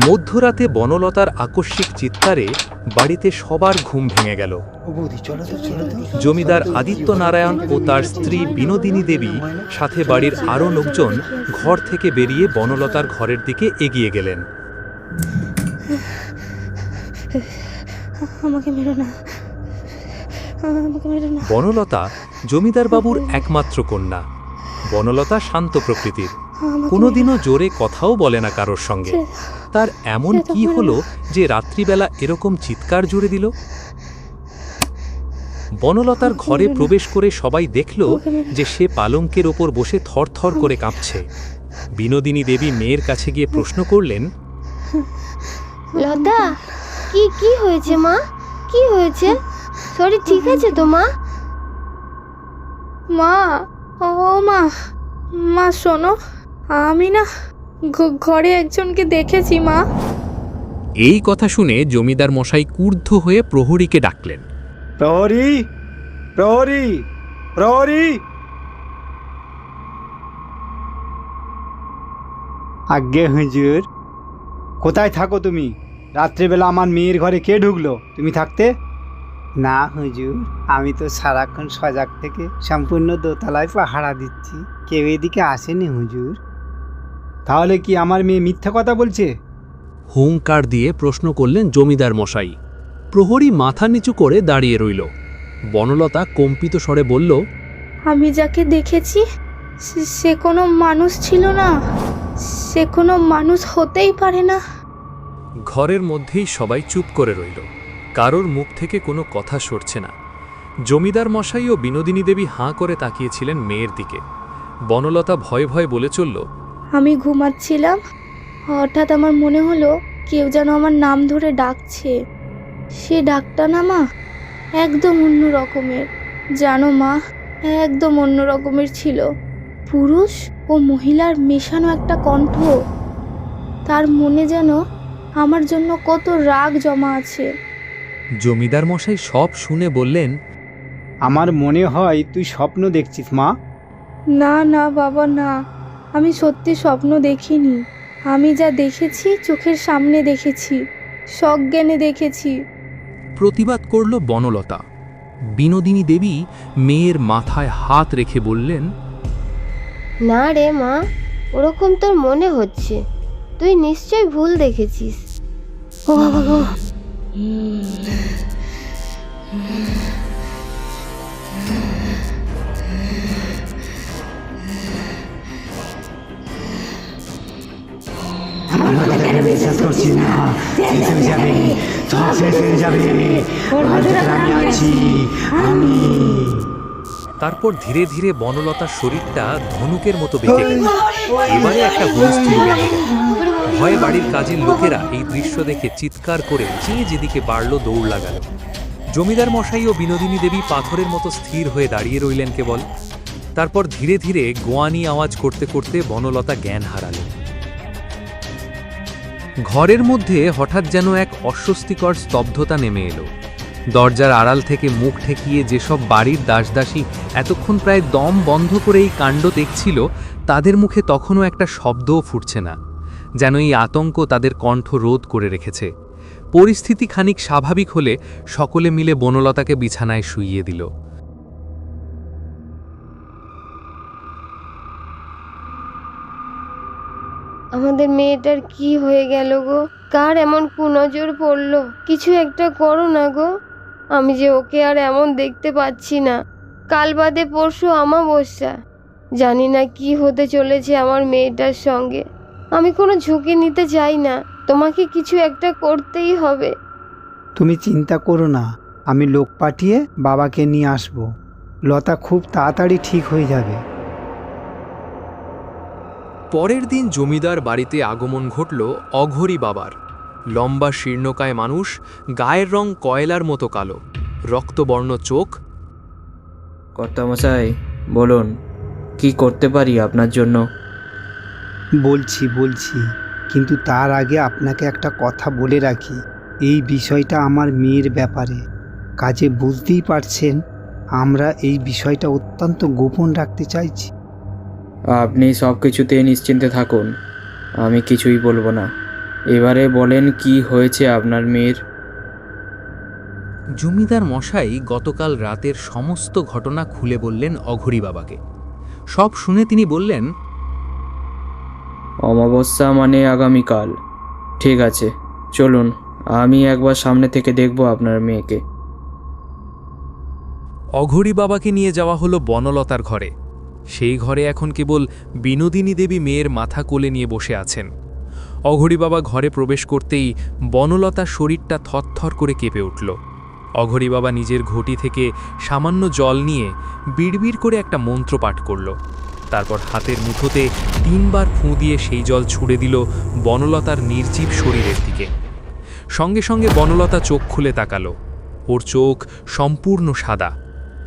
মধ্যরাতে বনলতার আকস্মিক চিৎকারে বাড়িতে সবার ঘুম ভেঙে গেল। জমিদার আদিত্য নারায়ণ ও তার স্ত্রী বিনোদিনী দেবী সাথে বাড়ির আরও লোকজন ঘর থেকে বেরিয়ে বনলতার ঘরের দিকে এগিয়ে গেলেন। বনলতা জমিদার বাবুর একমাত্র কন্যা। বনলতা শান্ত প্রকৃতির, কোনোদিনও জোরে কথাও বলে না কারোর সঙ্গে। তার এমন কি হলো যে রাত্রিবেলা এরকম চিৎকার জুড়ে দিল? বনলতার ঘরে প্রবেশ করে সবাই দেখল যে সে পালঙ্কের ওপর বসে থরথর করে কাঁপছে। বিনোদিনী দেবী মেয়ের কাছে গিয়ে প্রশ্ন করলেন, লতা, কি হয়েছে মা? কি হয়েছে? শরীর ঠিক আছে তো মা? মা, ও মা, মা শোনো, আমি না ঘরে একজনকে দেখেছি মা। এই কথা শুনে জমিদার মশাই ক্রুদ্ধ হয়ে প্রহরীকে ডাকলেন। প্রহরী, প্রহরী, প্রহরী! আজ্ঞে হুজুর, কোথায় থাকো তুমি? রাত্রিবেলা আমার মেয়ের ঘরে কে ঢুকলো? তুমি থাকতে? না হুজুর, আমি তো সারাক্ষণ সজাগ থেকে সম্পূর্ণ দোতলায় পাহারা দিচ্ছি, কেউ এদিকে আসেনি হুজুর। তাহলে কি আমার মেয়ে মিথ্যা কথা বলছে? হুঙ্কার দিয়ে প্রশ্ন করলেন জমিদার মশাই। প্রহরী মাথা নিচু করে দাঁড়িয়ে রইল। বনলতা কম্পিত স্বরে বলল, আমি যাকে দেখেছি সে কোনো মানুষ ছিল না, সে কোনো মানুষ হতেই পারে না। ঘরের মধ্যেই সবাই চুপ করে রইল। কারোর মুখ থেকে কোনো কথা সরছে না। জমিদার মশাই ও বিনোদিনী দেবী হাঁ করে তাকিয়েছিলেন মেয়ের দিকে। বনলতা ভয়ে ভয়ে বলে চলল, আমি ঘুমাচ্ছিলাম, হঠাৎ আমার মনে হলো কেউ যেন আমার নাম ধরে ডাকছে। সে ডাকটা না মা একদম অন্য রকমের, জানো মা, একদম অন্য রকমের ছিল। পুরুষ ও মহিলার মেশানো একটা কণ্ঠ। তার মনে যেন আমার জন্য কত রাগ জমা আছে। জমিদার মশাই সব শুনে বললেন, আমার মনে হয় তুই স্বপ্ন দেখছিস মা। না না বাবা, না, আমি সত্যি স্বপ্ন দেখিনি। আমি যা দেখেছি চোখের সামনে দেখেছি, সজ্ঞানে দেখেছি। প্রতিবাদ করল বনলতা। বিনোদিনী দেবী মেয়ের মাথায় হাত রেখে বললেন, না রে মা, ওরকম তোর মনে হচ্ছে, তুই নিশ্চয়ই ভুল দেখেছিস। ও বাবা গো! বিশ্বাস করছি না, শেষ হয়ে যাবে, সব শেষ হয়ে যাবে। আমি আছি, আমি। তারপর ধীরে ধীরে বনলতার শরীরটা ধনুকের মতো বেঁকে গেল। এবারে একটা হুলস্থুল বেঁধে গেল। ভয়ে বাড়ির কাজের লোকেরা এই দৃশ্য দেখে চিৎকার করে যে যেদিকে বাড়ল দৌড় লাগাল। জমিদার মশাই ও বিনোদিনী দেবী পাথরের মতো স্থির হয়ে দাঁড়িয়ে রইলেন কেবল। তারপর ধীরে ধীরে গোয়ানি আওয়াজ করতে করতে বনলতা জ্ঞান হারালেন। ঘরের মধ্যে হঠাৎ যেন এক অস্বস্তিকর স্তব্ধতা নেমে এলো। দরজার আড়াল থেকে মুখ ঠেকিয়ে যেসব বাড়ির দাসদাসী এতক্ষণ প্রায় দম বন্ধ করে এই কাণ্ড দেখছিল, তাদের মুখে তখনও একটা শব্দও ফুটছে না, যেন এই আতঙ্ক তাদের কণ্ঠ রোধ করে রেখেছে। পরিস্থিতি খানিক স্বাভাবিক হলে সকলে মিলে বনলতাকে বিছানায় শুইয়ে দিল। আমাদের মেয়েটার কি হয়ে গেল গো? কার এমন কুনজর পড়লো? কিছু একটা করো না গো, আমি যে ওকে আর এমন দেখতে পাচ্ছি না। কাল বাদে পরশু অমাবস্যা, জানি না কি হতে চলেছে আমার মেয়েটার সঙ্গে। আমি কোনো ঝুঁকি নিতে চাই না, তোমাকে কিছু একটা করতেই হবে। তুমি চিন্তা করো না, আমি লোক পাঠিয়ে বাবাকে নিয়ে আসবো। লতা খুব তাড়াতাড়ি ঠিক হয়ে যাবে। পরের দিন জমিদার বাড়িতে আগমন ঘটল অঘোরী বাবার। লম্বা শীর্ণকায় মানুষ, গায়ের রং কয়লার মতো কালো, রক্তবর্ণ চোখ। কর্তামশাই বলুন, কি করতে পারি আপনার জন্য? বলছি, কিন্তু তার আগে আপনাকে একটা কথা বলে রাখি। এই বিষয়টা আমার মেয়ের ব্যাপারে, কাজে বুঝতেই পারছেন আমরা এই বিষয়টা অত্যন্ত গোপন রাখতে চাইছি। আপনি সব কিছুতে নিশ্চিন্তে থাকুন, আমি কিছুই বলবো না। এবারে বলেন কি হয়েছে আপনার মেয়ের? জমিদার মশাই গতকাল রাতের সমস্ত ঘটনা খুলে বললেন অঘরী বাবাকে। সব শুনে তিনি বললেন, অমাবস্যা মানে আগামীকাল। ঠিক আছে, চলুন, আমি একবার সামনে থেকে দেখব আপনার মেয়েকে। অঘরী বাবাকে নিয়ে যাওয়া হলো বনলতার ঘরে। সেই ঘরে এখন কেবল বিনোদিনী দেবী মেয়ের মাথা কোলে নিয়ে বসে আছেন। অঘরী বাবা ঘরে প্রবেশ করতেই বনলতার শরীরটা থরথর করে কেঁপে উঠল। অঘরী বাবা নিজের ঘটি থেকে সামান্য জল নিয়ে বিড়বিড় করে একটা মন্ত্র পাঠ করল। তারপর হাতের মুঠোতে 3 বার ফুঁ দিয়ে সেই জল ছুঁড়ে দিল বনলতার নির্জীব শরীরের দিকে। সঙ্গে সঙ্গে বনলতা চোখ খুলে তাকালো। ওর চোখ সম্পূর্ণ সাদা।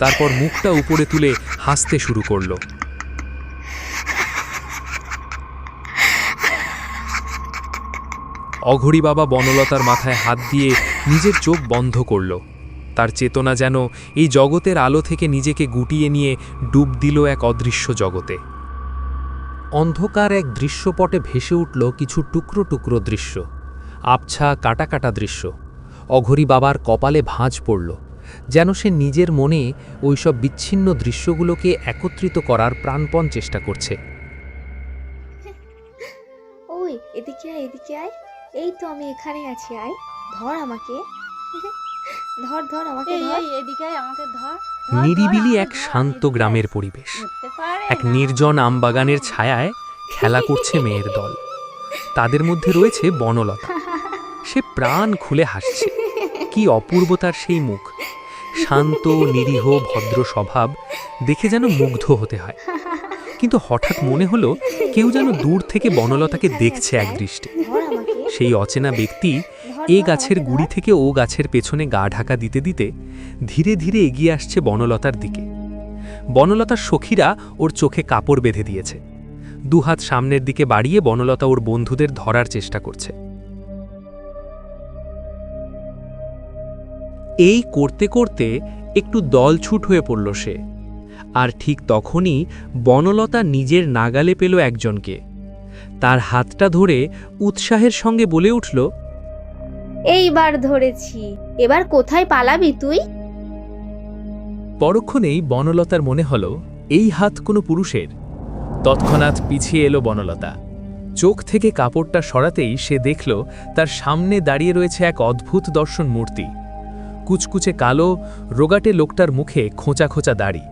তারপর মুখটা উপরে তুলে হাসতে শুরু করল। অঘরী বাবা বনলতার মাথায় হাত দিয়ে নিজের চোখ বন্ধ করল। তার চেতনা যেন এই জগতের আলো থেকে নিজেকে গুটিয়ে নিয়ে ডুব দিল এক অদৃশ্য জগতে। অন্ধকার এক দৃশ্যপটে ভেসে উঠল কিছু টুকরো টুকরো দৃশ্য, আবছা কাটা কাটা দৃশ্য। অঘরী বাবার কপালে ভাঁজ পড়ল, যেন সে নিজের মনে ওইসব বিচ্ছিন্ন দৃশ্যগুলোকে একত্রিত করার প্রাণপণ চেষ্টা করছে। ওই এদিকে আয়, এদিকে আয়। এই তো আমি এখানে আছি, আয়, ধর আমাকে। ধর ধর আমাকে, ধর। এদিকে আয়, আমাকে ধর। নিরিবিলি এক শান্ত গ্রামের পরিবেশ। এক নির্জন আমবাগানের ছায়ায় খেলা করছে মেয়ের দল। তাদের মধ্যে রয়েছে বনলতা। সে প্রাণ খুলে হাসছে। কি অপূর্ব তার সেই মুখ! শান্ত, নিরীহ, ভদ্র স্বভাব দেখে যেন মুগ্ধ হতে হয়। কিন্তু হঠাৎ মনে হলো কেউ যেন দূর থেকে বনলতাকে দেখছে একদৃষ্টে। ধর আমাকে। সেই অচেনা ব্যক্তি এ গাছের গুড়ি থেকে ও গাছের পেছনে গা ঢাকা দিতে দিতে ধীরে ধীরে এগিয়ে আসছে বনলতার দিকে। বনলতার সখীরা ওর চোখে কাপড় বেঁধে দিয়েছে। দুহাত সামনের দিকে বাড়িয়ে বনলতা ওর বন্ধুদের ধরার চেষ্টা করছে। এই করতে করতে একটু দলছুট হয়ে পড়ল সে। আর ঠিক তখনই বনলতা নিজের নাগালে পেল একজনকে। তার হাতটা ধরে উৎসাহের সঙ্গে বলে উঠল, এইবার ধরেছি। এবার কোথায় পালাবি তুই? পরক্ষণেই বনলতার মনে হল এই হাত কোনো পুরুষের। তৎক্ষণাৎ পিছিয়ে এলো বনলতা। চোখ থেকে কাপড়টা সরাতেই সে দেখল তার সামনে দাঁড়িয়ে রয়েছে এক অদ্ভুত দর্শন মূর্তি। কুচকুচে কালো, রোগাটে লোকটার মুখে খোঁচা খোঁচা দাড়ি।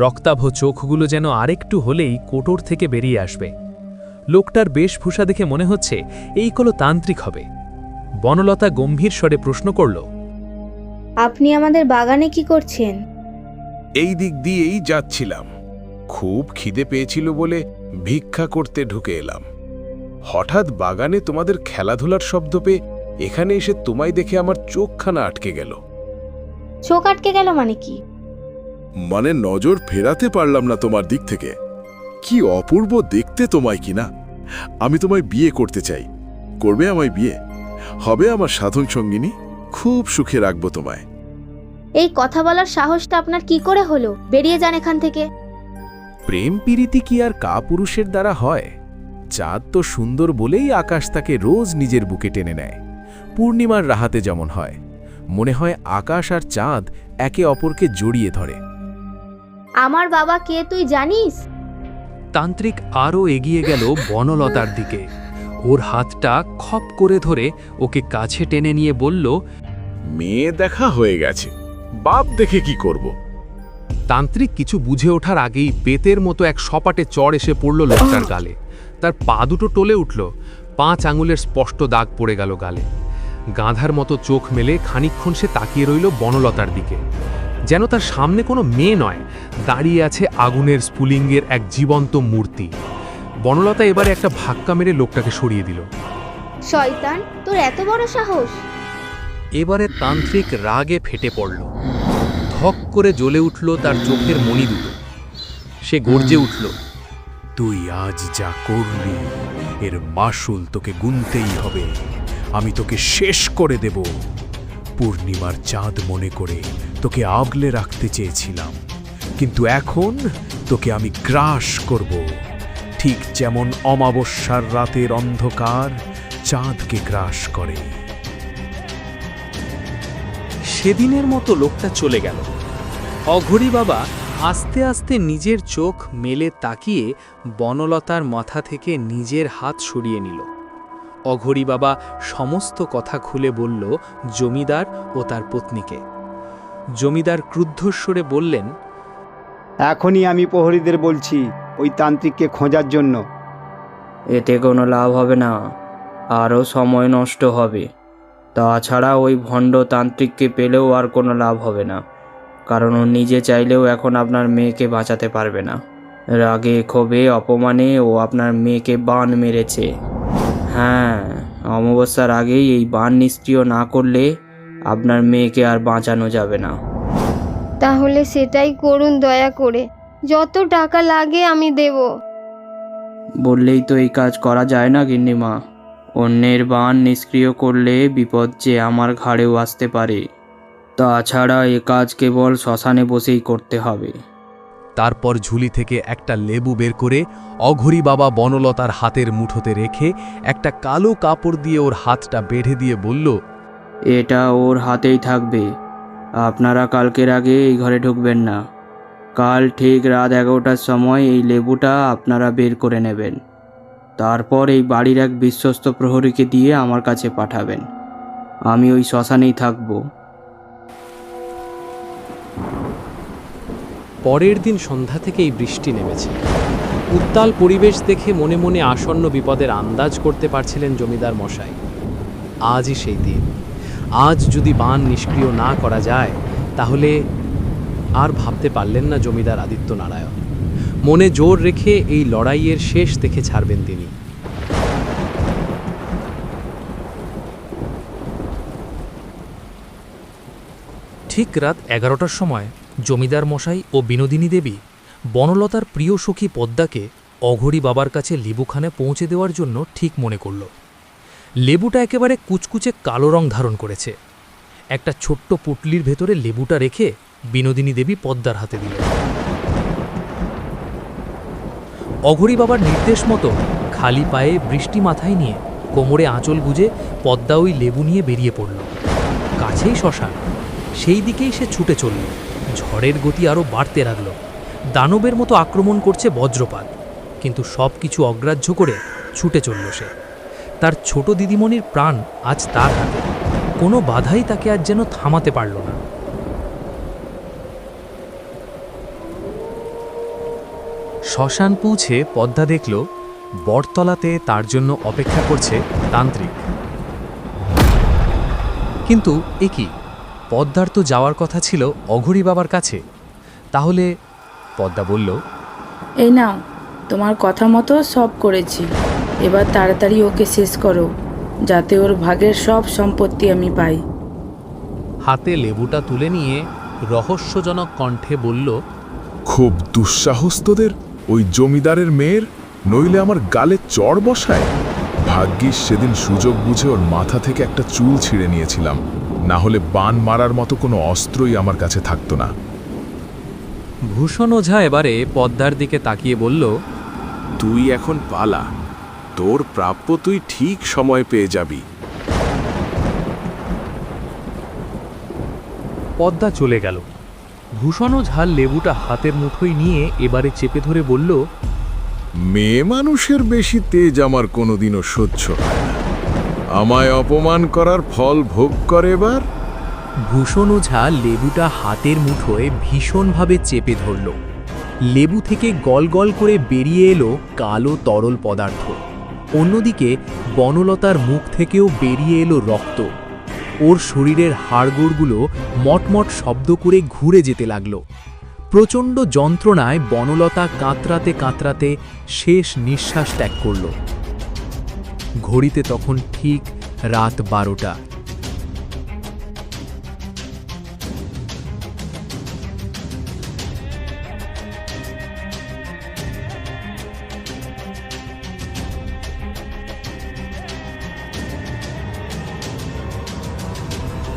রক্তাভ চোখগুলো যেন আরেকটু হলেই কোটর থেকে বেরিয়ে আসবে। লোকটার বেশভূষা দেখে মনে হচ্ছে এই কোনো তান্ত্রিক হবে। বনলতা গম্ভীর স্বরে প্রশ্ন করল, আপনি আমাদের বাগানে কি করছেন? এই দিক দিয়েই যাচ্ছিলাম। খুব খিদে পেয়েছিল বলে ভিক্ষা করতে ঢুকে এলাম। হঠাৎ বাগানে তোমাদের খেলাধুলার শব্দ পেয়ে এখানে এসে তোমায় দেখে আমার চোখখানা আটকে গেল। চোখ আটকে গেল মানে কি? মানে নজর ফেরাতে পারলাম না তোমার দিক থেকে। কি অপূর্ব দেখতে তোমায় কিনা। আমি তোমায় বিয়ে করতে চাই। করবে আমায় বিয়ে? হবে আমার সাধন সঙ্গিনী। খুব সুখে রাখবো তোমায়। এই কথা বলার সাহসটা আপনার কি করে হলো? বেরিয়ে যান এখান থেকে। প্রেম প্রীতি কি আর কাপুরুষের দ্বারা হয়? চাঁদ তো সুন্দর বলেই আকাশ তাকে রোজ নিজের বুকে টেনে নেয়। পূর্ণিমার রাহাতে যেমন হয়, মনে হয় আকাশ আর চাঁদ একে অপরকে জড়িয়ে ধরে। আমার বাবা কে তুই জানিস? তান্ত্রিক আরও এগিয়ে গেল বনলতার দিকে। ওর হাতটা খপ করে ধরে ওকে কাছে টেনে নিয়ে বলল, মেয়ে দেখা হয়ে গেছে, বাপ দেখে কি করব? তান্ত্রিক কিছু বুঝে ওঠার আগেই বেতের মতো এক সপাটে চড় এসে পড়ল লোকটার গালে। তার পা দুটো টলে উঠল। 5 আঙুলের স্পষ্ট দাগ পড়ে গেল গালে। গাধার মতো চোখ মেলে খানিকক্ষণ সে তাকিয়ে রইল বনলতার দিকে। যেন তার সামনে কোনো মেয়ে নয়, দাঁড়িয়ে আছে আগুনের স্ফুলিঙ্গের এক জীবন্ত মূর্তি। বনলতা এবারে একটা ধাক্কা মেরে লোকটাকে সরিয়ে দিল। শয়তান, তোর এত বড় সাহস! এবারে তান্ত্রিক রাগে ফেটে পড়ল। ধক করে জ্বলে উঠল তার চোখের মণি দুটো। সে গর্জে উঠল, তুই আজ যা করলি এর মাসুল তোকে গুনতেই হবে। আমি তোকে শেষ করে দেব। পূর্ণিমার চাঁদ মনে করে তোকে আগলে রাখতে চেয়েছিলাম, কিন্তু এখন তোকে আমি গ্রাস করব। ঠিক যেমন অমাবস্যার রাতের অন্ধকার চাঁদকে গ্রাস করে। সেদিনের মতো লোকটা চলে গেল। অঘরী বাবা আস্তে আস্তে নিজের চোখ মেলে তাকিয়ে বনলতার মাথা থেকে নিজের হাত সরিয়ে নিল। অঘরী বাবা সমস্ত কথা খুলে বলল জমিদার ও তার পত্নীকে। জমিদার ক্রুদ্ধস্বরে বললেন, এখনই আমি প্রহরীদের বলছি ওই তান্ত্রিককে খোঁজার জন্য। এতে কোনো লাভ হবে না, আরও সময় নষ্ট হবে। তাছাড়া ওই ভণ্ড তান্ত্রিককে পেলেও আর কোনো লাভ হবে না, কারণ ও নিজে চাইলেও এখন আপনার মেয়েকে বাঁচাতে পারবে না। রাগে ক্ষোভে অপমানে ও আপনার মেয়েকে বান মেরেছে। হ্যাঁ, অমাবস্যার আগেই এই বান নিষ্ক্রিয় না করলে আপনার মেয়েকে আর বাঁচানো যাবে না। তাহলে সেটাই করুন দয়া করে, যত টাকা লাগে আমি দেব। বললেই তো এই কাজ করা যায় না গিন্নিমা। অন্যের বান নিষ্ক্রিয় করলে বিপদ যে আমার ঘাড়েও আসতে পারে। তাছাড়া এ কাজ কেবল শ্মশানে বসেই করতে হবে। তারপর ঝুলি থেকে একটা লেবু বের করে অঘরী বাবা বনলতার হাতের মুঠোতে রেখে একটা কালো কাপড় দিয়ে ওর হাতটা বেঁধে দিয়ে বলল, এটা ওর হাতেই থাকবে। আপনারা কালকের আগে এই ঘরে ঢুকবেন না। কাল ঠিক রাত 11টার সময় এই লেবুটা আপনারা বের করে নেবেন। তারপর এই বাড়ির এক বিশ্বস্ত প্রহরীকে দিয়ে আমার কাছে পাঠাবেন। আমি ওই শ্মশানেই থাকব। পরের দিন সন্ধ্যা থেকেই বৃষ্টি নেমেছে। উত্তাল পরিবেশ দেখে মনে মনে আসন্ন বিপদের আন্দাজ করতে পারছিলেন জমিদার মশাই। আজই সেই দিন। আজ যদি বান নিষ্ক্রিয় না করা যায় তাহলে আর ভাবতে পারলেন না জমিদার আদিত্য নারায়ণ। মনে জোর রেখে এই লড়াইয়ের শেষ দেখে ছাড়বেন তিনি। ঠিক রাত 11টার সময় জমিদার মশাই ও বিনোদিনী দেবী বনলতার প্রিয় সখী পদ্মাকে অঘরী বাবার কাছে লেবুখানে পৌঁছে দেওয়ার জন্য ঠিক মনে করল। লেবুটা একেবারে কুচকুচে কালো রং ধারণ করেছে। একটা ছোট্ট পুটলির ভেতরে লেবুটা রেখে বিনোদিনী দেবী পদ্মার হাতে দিল। অঘরী বাবার নির্দেশ মতো খালি পায়ে বৃষ্টি মাথায় নিয়ে কোমরে আঁচল গুজে পদ্মা ওই লেবু নিয়ে বেরিয়ে পড়ল। কাছেই শ্মশান, সেই দিকেই সে ছুটে চলল। ঝড়ের গতি আরও বাড়তে লাগল। দানবের মতো আক্রমণ করছে বজ্রপাত, কিন্তু সব কিছু অগ্রাহ্য করে ছুটে চলল সে। তার ছোট দিদিমণির প্রাণ আজ তার হাতে। কোনো বাধাই তাকে আজ যেন থামাতে পারল না। শ্মশান পৌঁছে পদ্মা দেখল বটতলাতে তার জন্য অপেক্ষা করছে তান্ত্রিক। কিন্তু এ কি, পদ্মার তো যাওয়ার কথা ছিল অঘরী বাবার কাছে। তাহলে পদ্মা বলল, এই নাও, তোমার কথা মতো সব করেছি। এবার তাড়াতাড়ি ওকে শেষ করো, যাতে ওর ভাগের সব সম্পত্তি আমি পাই। হাতে লেবুটা তুলে নিয়ে রহস্যজনক কণ্ঠে বলল, খুব দুঃসাহস তোদের ওই জমিদারের মেয়ের, নইলে আমার গালে চড় বসায়। ভাগ্যিস সেদিন সুযোগ বুঝে ওর মাথা থেকে একটা চুল ছিঁড়ে নিয়েছিলাম, না হলে বান মারার মতো কোনো অস্ত্রই আমার কাছে থাকতো না। ভূষণ ওঝা এবারে পদ্মার দিকে তাকিয়ে বলল, তুই এখন পালা, তোর প্রাপ্য তুই ঠিক সময় পেয়ে যাবি। পদ্মা চলে গেল। ভূষণ ওঝা লেবুটা হাতের মুঠোয় নিয়ে এবারে চেপে ধরে বলল, মেয়ে মানুষের বেশি তেজ আমার কোনোদিনও সহ্য হয় না। আমায় অপমান করার ফল ভোগ করে এবার। ভূষণ ওঝা লেবুটা হাতের মুঠোয় ভীষণভাবে চেপে ধরল। লেবু থেকে গল গল করে বেরিয়ে এলো কালো তরল পদার্থ। অন্যদিকে বনলতার মুখ থেকেও বেরিয়ে এলো রক্ত। ওর শরীরের হাড়গোড়গুলো মটমট শব্দ করে ঘুরে যেতে লাগল। প্রচণ্ড যন্ত্রণায় বনলতা কাতরাতে কাতরাতে শেষ নিঃশ্বাস ত্যাগ করল। ঘড়িতে তখন ঠিক রাত 12টা।